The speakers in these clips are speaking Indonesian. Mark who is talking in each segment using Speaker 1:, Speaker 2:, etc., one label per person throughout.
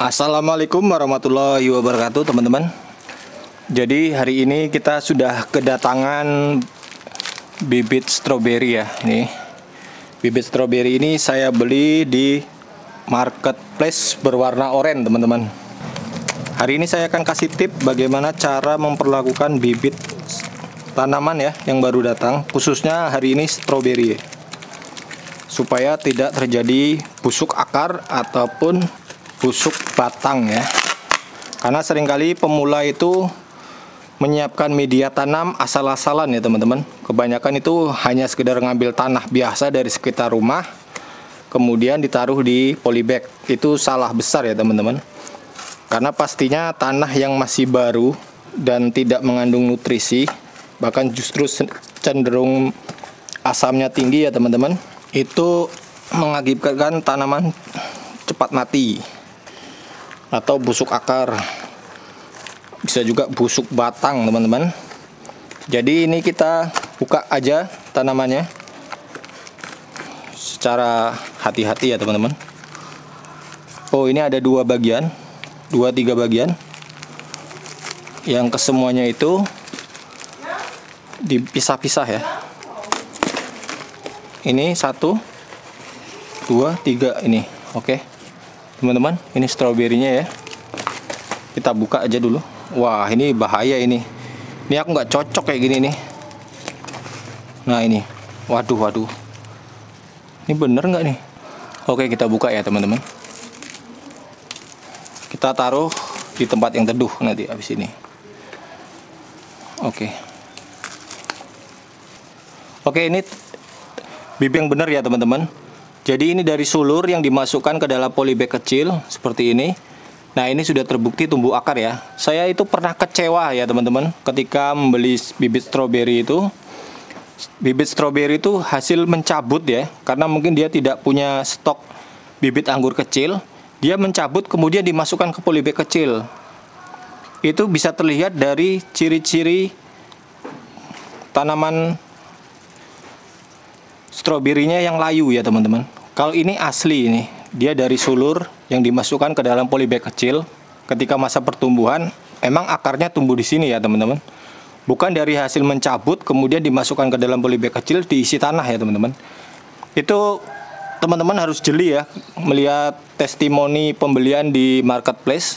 Speaker 1: Assalamualaikum warahmatullahi wabarakatuh, teman-teman. Jadi hari ini kita sudah kedatangan bibit stroberi ya. Nih, bibit stroberi ini saya beli di marketplace berwarna oranye, teman-teman. Hari ini saya akan kasih tip bagaimana cara memperlakukan bibit tanaman ya yang baru datang, khususnya hari ini stroberi ya, supaya tidak terjadi busuk akar ataupun busuk batang ya. Karena seringkali pemula itu menyiapkan media tanam asal-asalan ya teman-teman. Kebanyakan itu hanya sekedar ngambil tanah biasa dari sekitar rumah, kemudian ditaruh di polybag. Itu salah besar ya teman-teman. Karena pastinya tanah yang masih baru dan tidak mengandung nutrisi, bahkan justru cenderung asamnya tinggi ya teman-teman, itu mengakibatkan tanaman cepat mati atau busuk akar, bisa juga busuk batang teman-teman. Jadi ini kita buka aja tanamannya secara hati-hati ya teman-teman. Oh, ini ada dua bagian, 2-3 bagian, yang kesemuanya itu dipisah-pisah ya. Ini 1, 2, 3 ini. Oke teman-teman, ini stroberinya ya. Kita buka aja dulu. Wah, ini bahaya ini. Ini aku nggak cocok kayak gini nih. Nah ini, waduh. Ini bener nggak nih? Oke, kita buka ya teman-teman. Kita taruh di tempat yang teduh nanti habis ini. Oke, ini bibit yang bener ya teman-teman. Jadi ini dari sulur yang dimasukkan ke dalam polybag kecil seperti ini. Nah, ini sudah terbukti tumbuh akar ya. Saya itu pernah kecewa ya teman-teman ketika membeli bibit stroberi itu. Bibit stroberi itu hasil mencabut ya, karena mungkin dia tidak punya stok bibit anggur kecil. Dia mencabut kemudian dimasukkan ke polybag kecil. Itu bisa terlihat dari ciri-ciri tanaman stroberinya yang layu ya teman-teman. Kalau ini asli, ini dia dari sulur yang dimasukkan ke dalam polybag kecil. Ketika masa pertumbuhan emang akarnya tumbuh di sini ya teman-teman, bukan dari hasil mencabut kemudian dimasukkan ke dalam polybag kecil diisi tanah ya teman-teman. Itu teman-teman harus jeli ya melihat testimoni pembelian di marketplace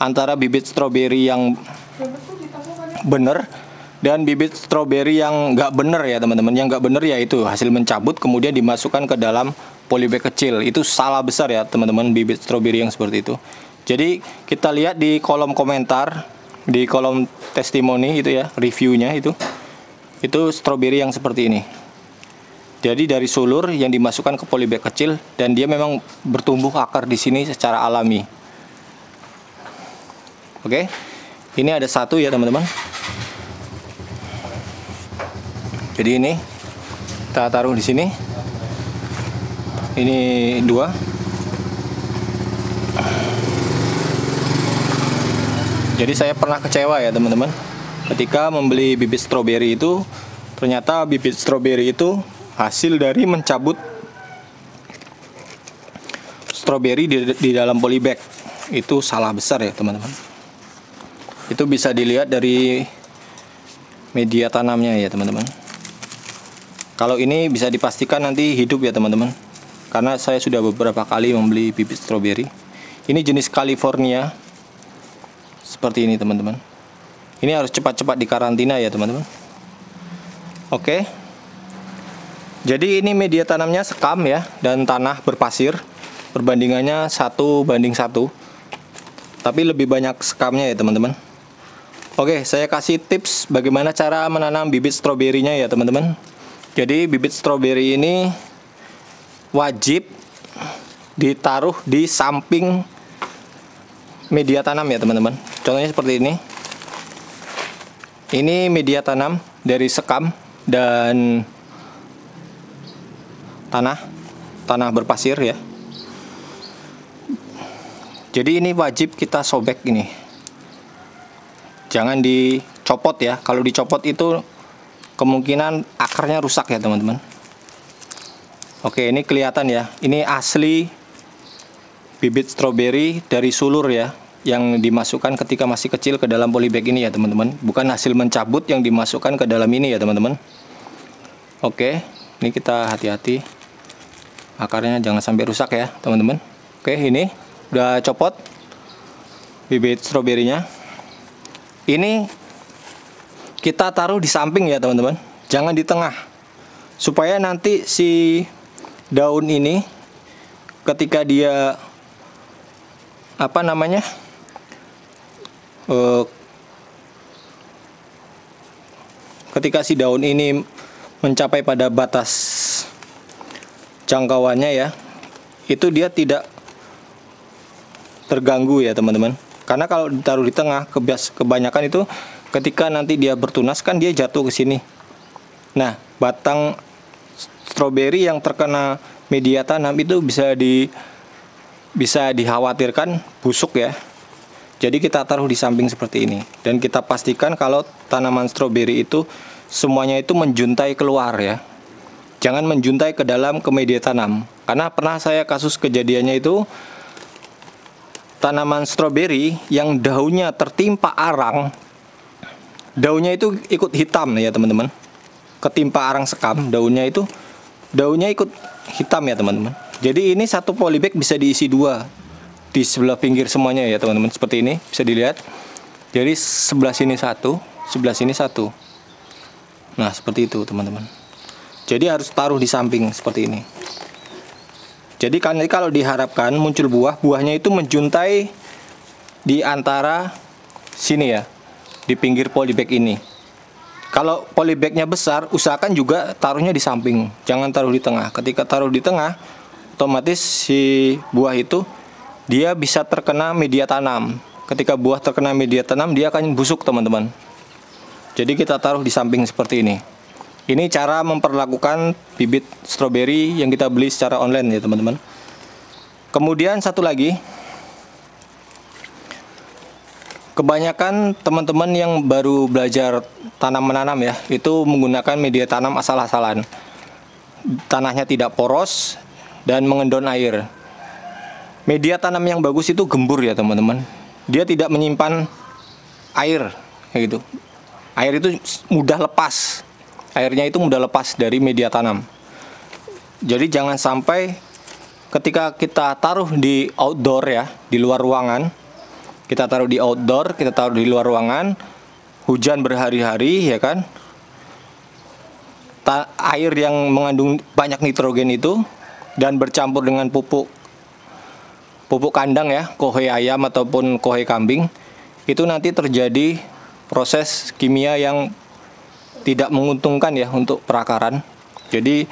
Speaker 1: antara bibit stroberi yang bener dan bibit stroberi yang nggak bener ya teman-teman. Yang nggak bener ya itu hasil mencabut kemudian dimasukkan ke dalam polybag kecil. Itu salah besar ya teman-teman, bibit stroberi yang seperti itu. Jadi kita lihat di kolom komentar, di kolom testimoni itu ya, reviewnya itu stroberi yang seperti ini. Jadi dari sulur yang dimasukkan ke polybag kecil dan dia memang bertumbuh akar di sini secara alami. Oke, ini ada satu ya teman-teman. Jadi ini kita taruh di sini. Ini 2. Jadi saya pernah kecewa ya teman-teman ketika membeli bibit stroberi itu. Ternyata bibit stroberi itu hasil dari mencabut stroberi di dalam polybag. Itu salah besar ya teman-teman. Itu bisa dilihat dari media tanamnya ya teman-teman. Kalau ini bisa dipastikan nanti hidup ya teman-teman, karena saya sudah beberapa kali membeli bibit stroberi. Ini jenis California seperti ini teman-teman. Ini harus cepat-cepat dikarantina ya teman-teman. Oke, jadi ini media tanamnya sekam ya dan tanah berpasir. Perbandingannya 1:1, tapi lebih banyak sekamnya ya teman-teman. Oke, saya kasih tips bagaimana cara menanam bibit stroberinya ya teman-teman. Jadi bibit stroberi ini wajib ditaruh di samping media tanam ya teman-teman. Contohnya seperti ini. Ini media tanam dari sekam dan tanah berpasir ya. Jadi ini wajib kita sobek ini. Jangan dicopot ya. Kalau dicopot itu kemungkinan akarnya rusak ya teman-teman. Oke, ini kelihatan ya. Ini asli bibit stroberi dari sulur ya, yang dimasukkan ketika masih kecil ke dalam polybag ini ya teman-teman. Bukan hasil mencabut yang dimasukkan ke dalam ini ya teman-teman. Oke, ini kita hati-hati, akarnya jangan sampai rusak ya teman-teman. Oke, ini udah copot bibit stroberinya. Ini kita taruh di samping ya teman-teman, jangan di tengah, supaya nanti si daun ini ketika dia ketika si daun ini mencapai pada batas jangkauannya ya, itu dia tidak terganggu ya teman-teman. Karena kalau ditaruh di tengah, kebanyakan itu ketika nanti dia bertunas kan dia jatuh ke sini. Nah, batang stroberi yang terkena media tanam itu bisa dikhawatirkan busuk ya. Jadi kita taruh di samping seperti ini, dan kita pastikan kalau tanaman stroberi itu semuanya itu menjuntai keluar ya. Jangan menjuntai ke dalam ke media tanam. Karena pernah saya kasus kejadiannya itu tanaman stroberi yang daunnya tertimpa arang, daunnya itu ikut hitam ya teman-teman. Ketimpa arang sekam, daunnya ikut hitam ya teman-teman. Jadi ini satu polybag bisa diisi 2 di sebelah pinggir semuanya ya teman-teman, seperti ini bisa dilihat. Jadi sebelah sini 1, sebelah sini 1. Nah seperti itu teman-teman. Jadi harus taruh di samping seperti ini. Jadi kalau diharapkan muncul buahnya itu menjuntai di antara sini ya, di pinggir polybag ini. Kalau polybagnya besar, usahakan juga taruhnya di samping, jangan taruh di tengah. Ketika taruh di tengah, otomatis si buah itu dia bisa terkena media tanam. Ketika buah terkena media tanam, dia akan busuk teman-teman. Jadi kita taruh di samping seperti ini. Ini cara memperlakukan bibit stroberi yang kita beli secara online ya teman-teman. Kemudian satu lagi, kebanyakan teman-teman yang baru belajar tanam menanam ya, itu menggunakan media tanam asal-asalan. Tanahnya tidak poros dan mengendon air. Media tanam yang bagus itu gembur ya teman-teman. Dia tidak menyimpan air kayak gitu. Air itu mudah lepas. Airnya itu mudah lepas dari media tanam. Jadi jangan sampai ketika kita taruh di outdoor ya, di luar ruangan, kita taruh di outdoor, kita taruh di luar ruangan, hujan berhari-hari ya kan, air yang mengandung banyak nitrogen itu dan bercampur dengan pupuk kandang ya, kohe ayam ataupun kohe kambing, itu nanti terjadi proses kimia yang tidak menguntungkan ya untuk perakaran. Jadi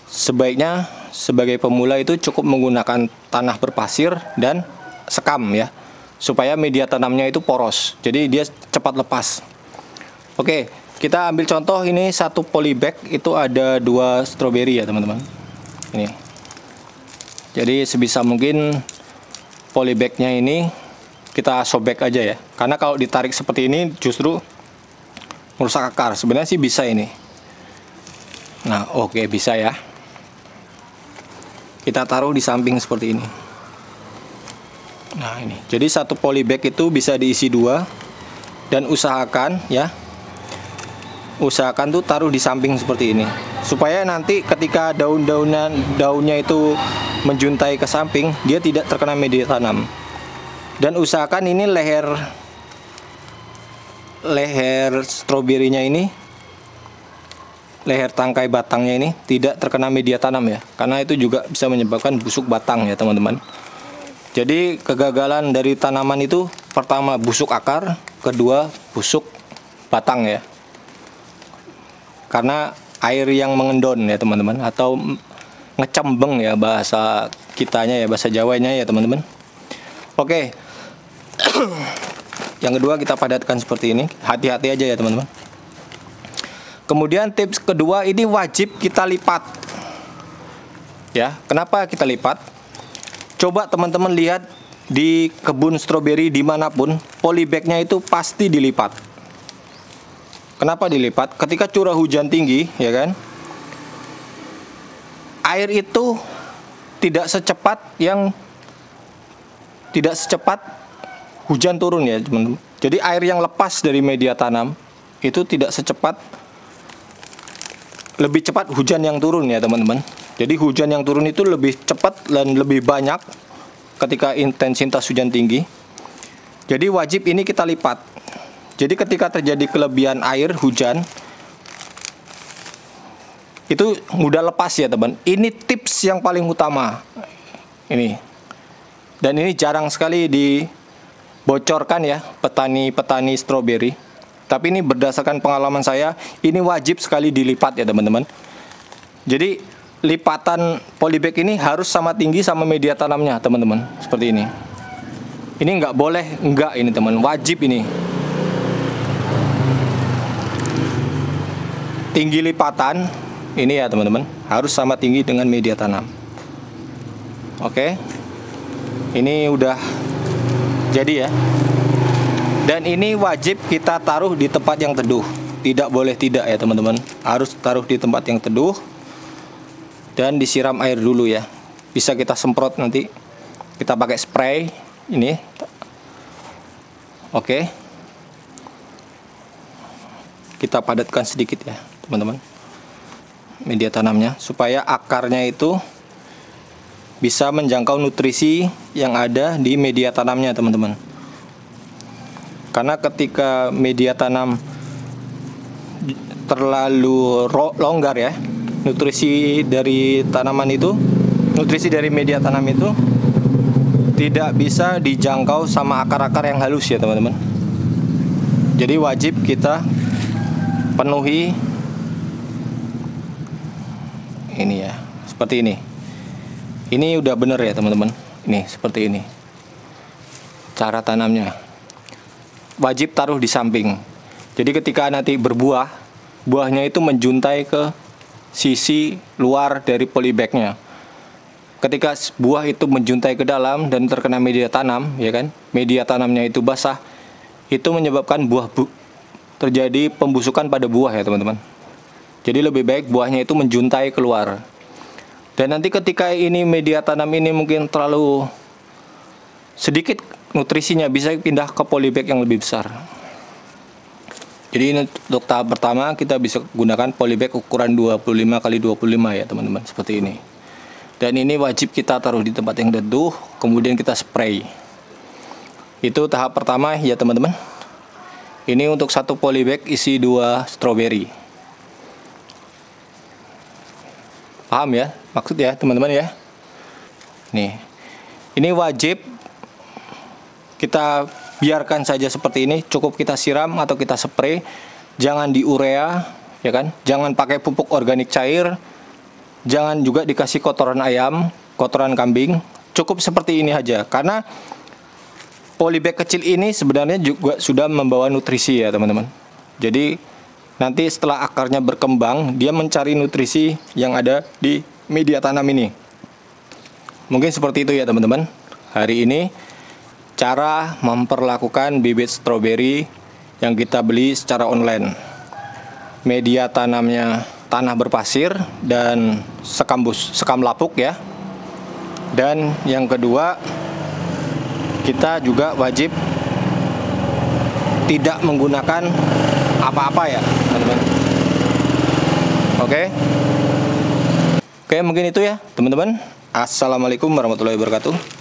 Speaker 1: sebaiknya sebagai pemula itu cukup menggunakan tanah berpasir dan sekam ya, supaya media tanamnya itu poros, jadi dia cepat lepas. Oke, kita ambil contoh ini satu polybag itu ada 2 stroberi ya teman-teman. Ini. Jadi sebisa mungkin polybagnya ini kita sobek aja ya, karena kalau ditarik seperti ini justru merusak akar. Sebenarnya sih bisa ini. Nah oke, bisa ya. Kita taruh di samping seperti ini. Nah ini, jadi satu polybag itu bisa diisi 2, dan usahakan ya, usahakan tuh taruh di samping seperti ini, supaya nanti ketika daunnya itu menjuntai ke samping, dia tidak terkena media tanam. Dan usahakan ini leher stroberinya ini, leher tangkai batangnya ini tidak terkena media tanam ya, karena itu juga bisa menyebabkan busuk batang ya teman-teman. Jadi kegagalan dari tanaman itu, pertama busuk akar, kedua busuk batang ya, karena air yang mengendon ya teman-teman, atau ngecembeng ya bahasa kitanya ya, bahasa Jawanya ya teman-teman. Oke. Yang kedua kita padatkan seperti ini, hati-hati aja ya teman-teman. Kemudian tips kedua, ini wajib kita lipat ya. Kenapa kita lipat? Coba teman-teman lihat di kebun stroberi dimanapun, polybagnya itu pasti dilipat. Kenapa dilipat? Ketika curah hujan tinggi ya kan, air itu tidak secepat yang tidak secepat hujan turun ya teman-teman. Jadi air yang lepas dari media tanam itu tidak secepat, lebih cepat hujan yang turun ya teman-teman. Jadi hujan yang turun itu lebih cepat dan lebih banyak ketika intensitas hujan tinggi. Jadi wajib ini kita lipat. Jadi ketika terjadi kelebihan air hujan, itu mudah lepas ya teman. Ini tips yang paling utama. Ini. Dan ini jarang sekali dibocorkan ya petani-petani stroberi. Tapi ini berdasarkan pengalaman saya, ini wajib sekali dilipat ya teman-teman. Jadi lipatan polybag ini harus sama tinggi sama media tanamnya teman-teman. Seperti ini. Ini nggak boleh enggak ini teman, wajib ini. Tinggi lipatan ini ya teman-teman, harus sama tinggi dengan media tanam. Oke. Ini udah jadi ya. Dan ini wajib kita taruh di tempat yang teduh. Tidak boleh tidak ya teman-teman. Harus taruh di tempat yang teduh. Dan disiram air dulu ya. Bisa kita semprot nanti. Kita pakai spray. Ini. Oke. Kita padatkan sedikit ya teman-teman. Media tanamnya. Supaya akarnya itu bisa menjangkau nutrisi yang ada di media tanamnya teman-teman. Karena ketika media tanam terlalu longgar ya, nutrisi dari tanaman itu, nutrisi dari media tanam itu tidak bisa dijangkau sama akar-akar yang halus ya teman-teman. Jadi wajib kita penuhi ini ya, seperti ini. Ini udah bener ya teman-teman. Ini seperti ini. Cara tanamnya. Wajib taruh di samping. Jadi ketika nanti berbuah, buahnya itu menjuntai ke sisi luar dari polybagnya. Ketika buah itu menjuntai ke dalam dan terkena media tanam, ya kan? Media tanamnya itu basah, itu menyebabkan terjadi pembusukan pada buah ya teman-teman. Jadi lebih baik buahnya itu menjuntai keluar. Dan nanti ketika ini media tanam ini mungkin terlalu sedikit nutrisinya, bisa pindah ke polybag yang lebih besar. Jadi untuk tahap pertama kita bisa gunakan polybag ukuran 25 x 25 ya teman-teman, seperti ini. Dan ini wajib kita taruh di tempat yang teduh, kemudian kita spray. Itu tahap pertama ya teman-teman. Ini untuk satu polybag isi 2 stroberi. Paham ya maksud ya teman-teman ya? Nih. Ini wajib kita biarkan saja seperti ini, cukup kita siram atau kita spray, jangan diurea, ya kan? Jangan pakai pupuk organik cair, jangan juga dikasih kotoran ayam, kotoran kambing, cukup seperti ini aja. Karena polybag kecil ini sebenarnya juga sudah membawa nutrisi ya teman-teman. Jadi nanti setelah akarnya berkembang, dia mencari nutrisi yang ada di media tanam ini. Mungkin seperti itu ya teman-teman. Hari ini cara memperlakukan bibit stroberi yang kita beli secara online. Media tanamnya tanah berpasir dan sekam lapuk ya. Dan yang kedua, kita juga wajib tidak menggunakan apa-apa ya teman-teman. Oke, mungkin itu ya teman-teman. Assalamualaikum warahmatullahi wabarakatuh.